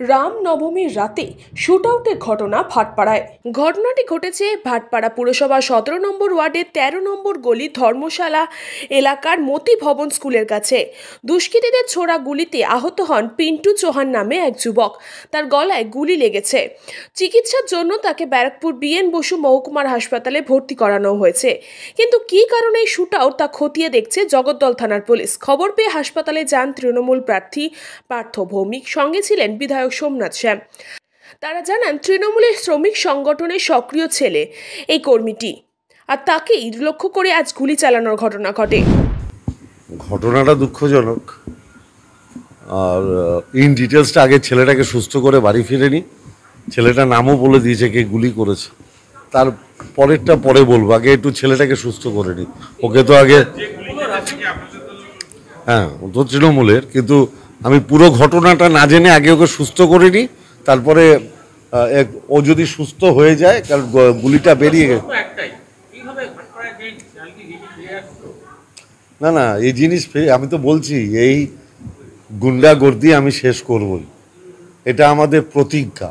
রামনবমীর রাতে শুটআউটের ঘটনা ভাটপাড়ায়। ঘটনাটি ঘটেছে ভাটপাড়া পুরসভা 17 নম্বর ওয়ার্ডের 13 নম্বর গলি ধর্মশালা এলাকার মতি ভবন স্কুলের কাছে। দুষ্কৃতীদের ছোড়া গুলিতে আহত হন পিন্টু চৌহান নামে এক যুবক। তার গলায় গুলি লেগেছে। চিকিৎসার জন্য তাকে ব্যারাকপুর বিএন বসু মহকুমার হাসপাতালে ভর্তি করানো হয়েছে। কিন্তু কী কারণে এই শুটআউট তা খতিয়ে দেখছে জগদ্দল থানার পুলিশ। খবর পেয়ে হাসপাতালে যান তৃণমূল প্রার্থী পার্থ ভৌমিক, সঙ্গে ছিলেন বিধায়ক সোমনাথ শ্যাম। তারা জানান তৃণমূলের শ্রমিক সংগঠনের সক্রিয় ছেলে এই কর্মীটি, আর তাকেই লক্ষ্য করে আজ গুলি চালানোর ঘটনা ঘটে। ঘটনাটা দুঃখজনক। আর ইন ডিটেলসটা আগে ছেলেটাকে সুস্থ করে বাড়ি ফিরেনি। ছেলেটার নামও বলে দিয়েছে কে গুলি করেছে। তার পরেরটা পরে বলবো, আগে একটু ছেলেটাকে সুস্থ করে নি। ওকে তো আগে, হ্যাঁ ও তো তৃণমূলের, কিন্তু আমি পুরো ঘটনাটা না জেনে আগে ওকে সুস্থ করিনি। তারপরে ও যদি সুস্থ হয়ে যায়, কারণ গুলিটা বেরিয়ে গেছে। না না, এই জিনিস আমি তো বলছি, এই গুন্ডাগর্দি আমি শেষ করবই, এটা আমাদের প্রতিজ্ঞা।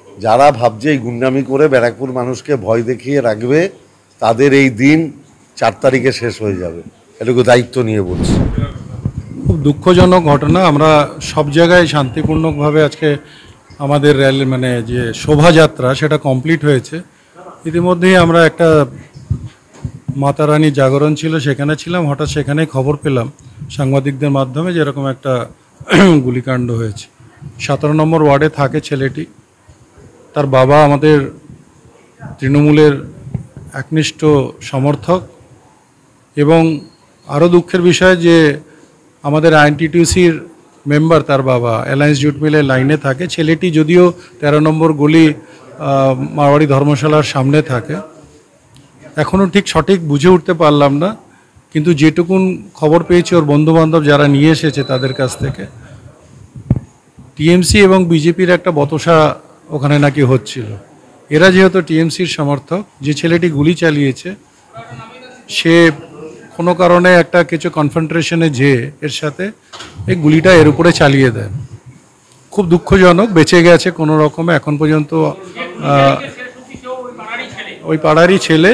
যারা ভাবছে এই গুন্ডামি করে ব্যারাকপুর মানুষকে ভয় দেখিয়ে রাখবে, তাদের এই দিন 4 তারিখে শেষ হয়ে যাবে, এটুকু দায়িত্ব নিয়ে বলছি। খুব দুঃখজনক ঘটনা। আমরা সব জায়গায় শান্তিপূর্ণভাবে আজকে আমাদের র্যালি যে শোভাযাত্রা সেটা কমপ্লিট হয়েছে। ইতিমধ্যেই আমরা একটা মাতা রানী জাগরণ ছিল, সেখানে ছিলাম। হঠাৎ সেখানেই খবর পেলাম সাংবাদিকদের মাধ্যমে যে এরকম একটা গুলিকাণ্ড হয়েছে। 17 নম্বর ওয়ার্ডে থাকে ছেলেটি। তার বাবা আমাদের তৃণমূলের একনিষ্ঠ সমর্থক, এবং আরও দুঃখের বিষয় যে আমাদের আইএনটিটিউসির মেম্বার তার বাবা অ্যালায়েন্স জুট মিলের লাইনে থাকে। ছেলেটি যদিও 13 নম্বর গলি মারওয়াড়ি ধর্মশালার সামনে থাকে। এখনও ঠিক সঠিক বুঝে উঠতে পারলাম না, কিন্তু যেটুকুন খবর পেয়েছি ওর বন্ধুবান্ধব যারা নিয়ে এসেছে তাদের কাছ থেকে, টিএমসি এবং বিজেপির একটা বতসা ওখানে নাকি হচ্ছিল। এরা যেহেতু টিএমসির সমর্থক, যে ছেলেটি গুলি চালিয়েছে সে কোনো কারণে একটা কিছু কনফ্রন্টেশনে এর সাথে এই গুলিটা এর উপরে চালিয়ে দেয়। খুব দুঃখজনক। বেঁচে গেছে কোনো রকমে এখন পর্যন্ত। ওই পাড়ারই ছেলে।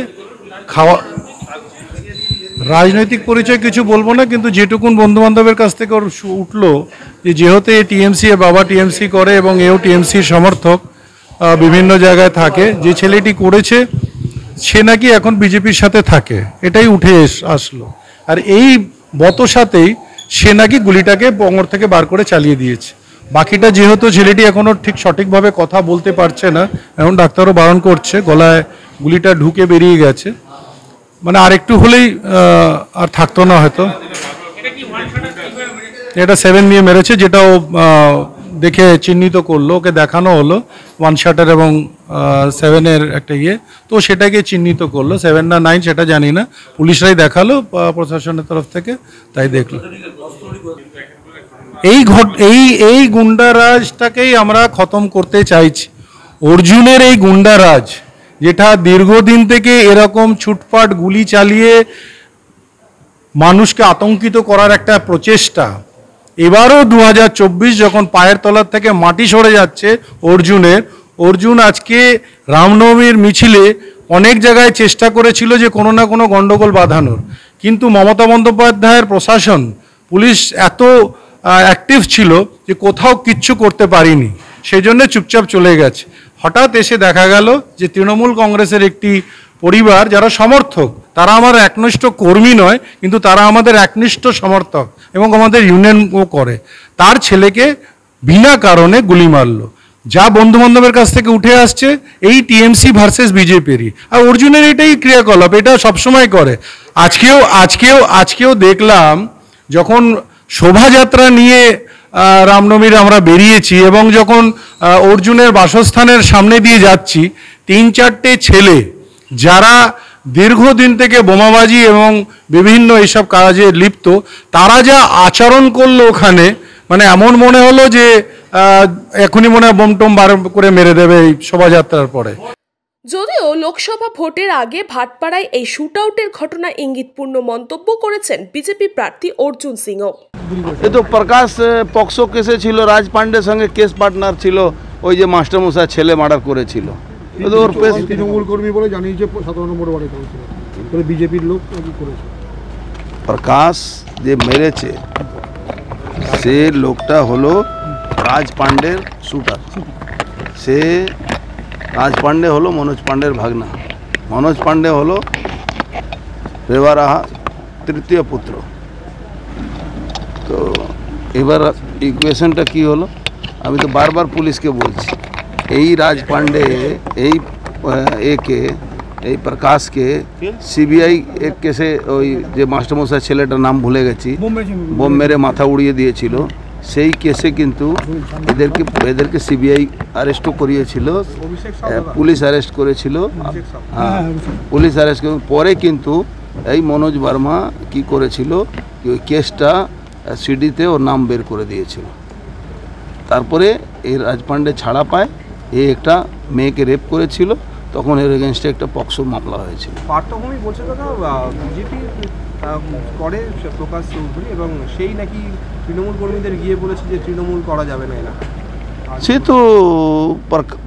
রাজনৈতিক পরিচয় কিছু বলবো না, কিন্তু যেটুকুন বন্ধুবান্ধবের কাছ থেকে ওর উঠলো যে যেহেতু এ টিএমসি, এর বাবা টিএমসি করে এবং এও টিএমসির সমর্থক, বিভিন্ন জায়গায় থাকে, যে ছেলেটি করেছে সে নাকি এখন বিজেপির সাথে থাকে, এটাই উঠে আসলো। আর এই বতসাতেই সে নাকি গুলিটাকে বঙ্গর থেকে বার করে চালিয়ে দিয়েছে। বাকিটা যেহেতু ছেলেটি এখনও ঠিক সঠিকভাবে কথা বলতে পারছে না, এখন ডাক্তারও বারণ করছে, গলায় গুলিটা ঢুকে বেরিয়ে গেছে, আর একটু হলেই আর থাকতো না হয়তো। এটা 7 নিয়ে মেরেছে, যেটাও দেখে চিহ্নিত করলো, ওকে দেখানো হলো 1 শাটার এবং 7-এর একটা তো সেটাকে চিহ্নিত করলো। 7 না 9 সেটা জানি না, পুলিশরাই দেখালো প্রশাসনের তরফ থেকে, তাই দেখলো। এই গুন্ডারাজটাকেই আমরা খতম করতে চাইছি। অর্জুনের এই গুন্ডারাজ, যেটা দীর্ঘদিন থেকে এরকম ছুটপাট গুলি চালিয়ে মানুষকে আতঙ্কিত করার একটা প্রচেষ্টা, এবারও 2024 যখন পায়ের তলার থেকে মাটি সরে যাচ্ছে অর্জুন আজকে রামনবমীর মিছিলে অনেক জায়গায় চেষ্টা করেছিল যে কোনো না কোনো গণ্ডগোল বাঁধানোর, কিন্তু মমতা বন্দ্যোপাধ্যায়ের প্রশাসন, পুলিশ এত অ্যাক্টিভ ছিল যে কোথাও কিচ্ছু করতে পারিনি, সেই জন্য চুপচাপ চলে গেছে। হঠাৎ এসে দেখা গেল যে তৃণমূল কংগ্রেসের একটি পরিবার যারা সমর্থক, তারা আমার একনিষ্ঠ কর্মী নয়, কিন্তু তারা আমাদের একনিষ্ঠ সমর্থক এবং আমাদের ইউনিয়নও করে, তার ছেলেকে বিনা কারণে গুলি মারলো। যা বন্ধুবান্ধবের কাছ থেকে উঠে আসছে এই টিএমসি ভার্সেস বিজেপিরই, আর অর্জুনের এটাই ক্রিয়াকলাপ, এটা সবসময় করে। আজকেও দেখলাম যখন শোভাযাত্রা নিয়ে রামনবমীর আমরা বেরিয়েছি এবং যখন অর্জুনের বাসস্থানের সামনে দিয়ে যাচ্ছি, 3-4টে ছেলে যারা দীর্ঘদিন থেকে বোমাবাজি এবং বিভিন্ন এইসব কাজে লিপ্ত, তারা যা আচরণ করলো ওখানে, এমন মনে হলো যে এখনই মনে হয় বোম টোম বার করে মেরে দেবে এই শোভাযাত্রার পরে। যদিও লোকসভা ভোটের আগে ভাটপাড়ায় এই শুটআউটের ঘটনা ইঙ্গিতপূর্ণ মন্তব্য করেছেন বিজেপি প্রার্থী অর্জুন সিংও। এ তো প্রকাশ পক্সো কেসে ছিল, রাজ পান্ডের সঙ্গে কেস পার্টনার ছিল, ওই যে মাস্টারমশাই ছেলে মার্ডার করেছিল। ওর তৃণমূল কর্মী বলে জানিয়েছে 17 নম্বর ওয়ার্ডে করেছিল, বিজেপির লোক করেছে। প্রকাশ যে মেরেছে সে লোকটা হলো রাজ পান্ডের শুটার। সে রাজ পান্ডে হলো মনোজ পান্ডের ভাগনা। মনোজ পান্ডে হলো রেওয়ারাহা তৃতীয় পুত্র। তো এবার ইকুয়েশনটা কি হলো, আমি তো বারবার পুলিশকে বলছি, এই রাজ পান্ডে এই প্রকাশকে সিবিআই এক কেসে ওই যে মাস্টারমশাই ছেলেটার নাম ভুলে গেছি, বোম মেরে মাথা উড়িয়ে দিয়েছিল, সেই কেসে কিন্তু এদেরকে সিবিআই অ্যারেস্টও করিয়েছিল, পুলিশ অ্যারেস্ট করেছিল। হ্যাঁ, পুলিশ অ্যারেস্ট পরে কিন্তু এই মনোজ বর্মা কি করেছিল, কি ওই কেসটা সিডিতে ওর নাম বের করে দিয়েছিল। তারপরে এই রাজপান্ডে ছাড়া পায়, এ একটা মেয়েকে রেপ করেছিল, তখন এর এগেনস্টে একটা পক্সো মামলা হয়েছিল। পার্থভূমি বলছে দাদা বিজেপি করে প্রকাশ চৌধুরী, এবং সেই নাকি তৃণমূল কর্মীদের গিয়ে বলেছে যে তৃণমূল করা যাবে না এলাকা। সে তো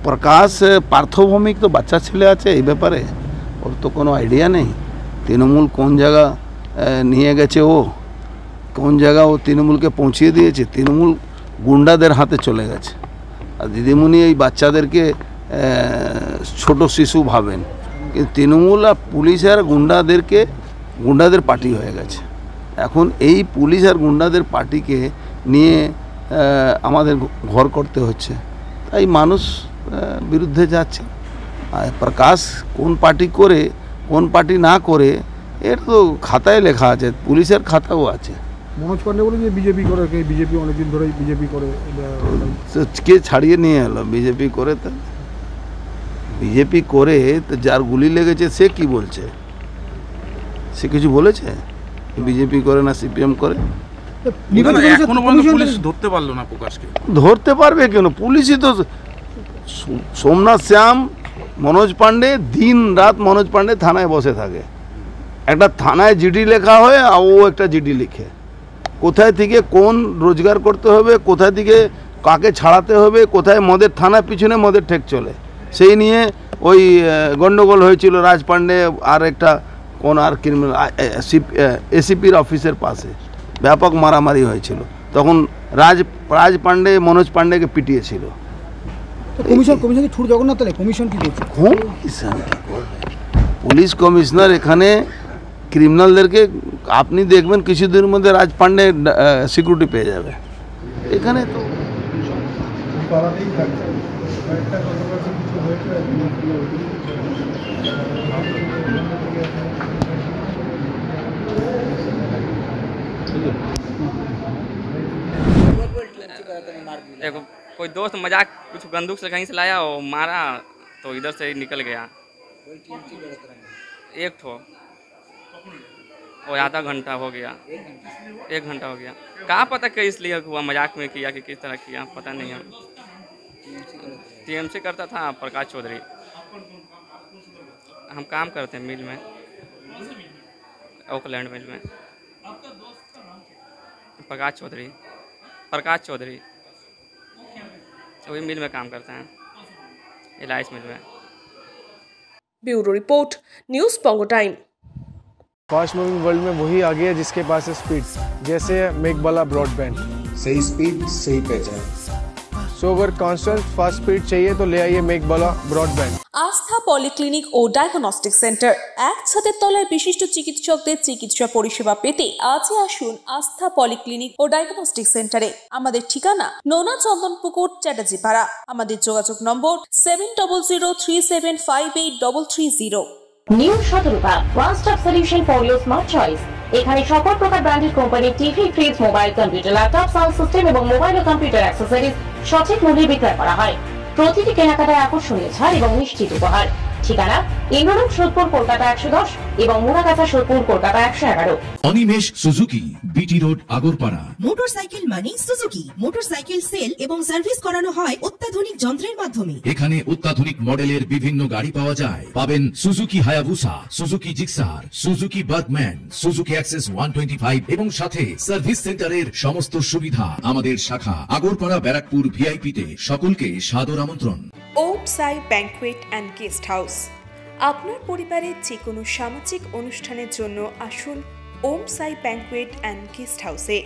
প্রকাশ পার্থভৌমিক তো বাচ্চা ছেলে আছে, এই ব্যাপারে ওর তো কোনো আইডিয়া নেই তৃণমূল কোন জায়গা নিয়ে গেছে, ও কোন জায়গা ও তৃণমূলকে পৌঁছিয়ে দিয়েছে। তৃণমূল গুন্ডাদের হাতে চলে গেছে, আর দিদিমণি এই বাচ্চাদেরকে ছোট শিশু ভাবেন, কিন্তু তৃণমূল আর পুলিশ আর গুন্ডাদের পার্টি হয়ে গেছে। এখন এই পুলিশ আর গুন্ডাদের পার্টিকে নিয়ে আমাদের ঘর করতে হচ্ছে, তাই মানুষ বিরুদ্ধে যাচ্ছে। আর প্রকাশ কোন পার্টি করে কোন পার্টি না করে এর তো খাতায় লেখা আছে, পুলিশের খাতাও আছে। মনোজ পান্ডে বলে যে বিজেপি করে, বিজেপি অনেকদিন ধরেই বিজেপি করে, কে ছাড়িয়ে নিয়ে এলো বিজেপি করে? তো বিজেপি করে তো যার গুলি লেগেছে সে কি বলছে? সে কিছু বলেছে বিজেপি করে না সিপিএম করে? ধরতে পারলো না প্রকাশকে। ধরতে পারবে কেন? পুলিশই তো সোমনাথ শ্যাম, মনোজ পান্ডে, দিন রাত মনোজ পান্ডে থানায় বসে থাকে। একটা থানায় জিডি লেখা হয় আর ও একটা জিডি লিখে, কোথায় থেকে কোন রোজগার করতে হবে, কোথায় থেকে কাকে ছাড়াতে হবে, কোথায় মদের থানার পিছনে মদের ঠেক চলে, সেই নিয়ে ওই গন্ডগোল হয়েছিল রাজ পান্ডে আর একটা কোন আর ক্রিমিনাল এসিপির অফিসের পাশে ব্যাপক মারামারি হয়েছিল, তখন রাজ পান্ডে মনোজ পান্ডেকে পিটিয়েছিল। কমিশন কি ছুট জগন্নাথ তাহলে কমিশন কি করছে? পুলিশ কমিশনার এখানে ক্রিমিনালদেরকে আপনি দেখবেন কিছুদিনের মধ্যে রাজ পান্ডে সিকিউরিটি পেয়ে যাবে এখানে। তো देखो कोई दोस्त मजाक कुछ बंदूक से कहीं से लाया और मारा तो इधर से निकल गया एक ठो, और आधा घंटा हो गया, 1 घंटा हो गया। कहाँ पता कि इसलिए हुआ, मजाक में किया कि किस तरह किया पता नहीं है। टीएमसी करता था प्रकाश चौधरी, हम काम करते हैं मिल में, ओकलैंड मिल में। प्रकाश चौधरी वही मिल में काम करते हैं, एलाइस मिल में। Bureau report, news Pongo time. Fast moving world में वही आ गया जिसके पास है स्पीड, जैसे मेघबाला ब्रॉडबैंड। सही स्पीड सही पहचान। सो अगर कांस्टेंट फास्ट स्पीड चाहिए तो ले आइए मेघबाला ब्रॉडबैंड। আস্থা পলিক্লিনিক ও ডায়াগনস্টিক সেন্টার, এক ছাদের তলায় বিশিষ্ট চিকিৎসকদের চিকিৎসা পরিষেবা পেতে আজই আসুন আস্থা পলিক্লিনিক ও ডায়াগনস্টিক সেন্টারে। আমাদের ঠিকানা নোনা চন্দনপুকুর, চ্যাটার্জিপাড়া। আমাদের যোগাযোগ নম্বর 7003758330। New Shatarupa, one stop solution for your smart choice. এখানে সকল প্রকার ব্র্যান্ডেড কোম্পানির TV, fridge, mobile, computer, laptop, sound system এবং মোবাইল ও কম্পিউটার অ্যাক্সেসরিজ সঠিক মূল্যে বিক্রয় করা হয়। প্রতিটি কেনাকাটায় আকর্ষণীয় ছাড় এবং নিশ্চিত উপহার। ঠিকানা ইন্দ্রলোক সোদপুর কলকাতা 110 এবং Muragachha Sodepur Kolkata 111। Animesh Suzuki, BT road, Agarpara. Motorcycle মানে সুজুকি। মোটরসাইকেল সেল এবং সার্ভিস করানো হয় অত্যাধুনিক যন্ত্রের মাধ্যমে। এখানে অত্যাধুনিক মডেলের বিভিন্ন গাড়ি পাওয়া যায়। পাবেন Suzuki Hayabusa, Suzuki Gixxer, Suzuki Bergman, Suzuki access 125 এবং সাথে সার্ভিস সেন্টারের সমস্ত সুবিধা। আমাদের শাখা আগরপাড়া ব্যারাকপুর ভিআইপিতে। সকলকে সাদর আমন্ত্রণ। ওম সাই ব্যাংকুয়েট অ্যান্ড গেস্ট হাউস। আপনার পরিবারের যে কোনো সামাজিক অনুষ্ঠানের জন্য আসুন ওম সাই ব্যাংকুয়েট অ্যান্ড গেস্ট হাউসে।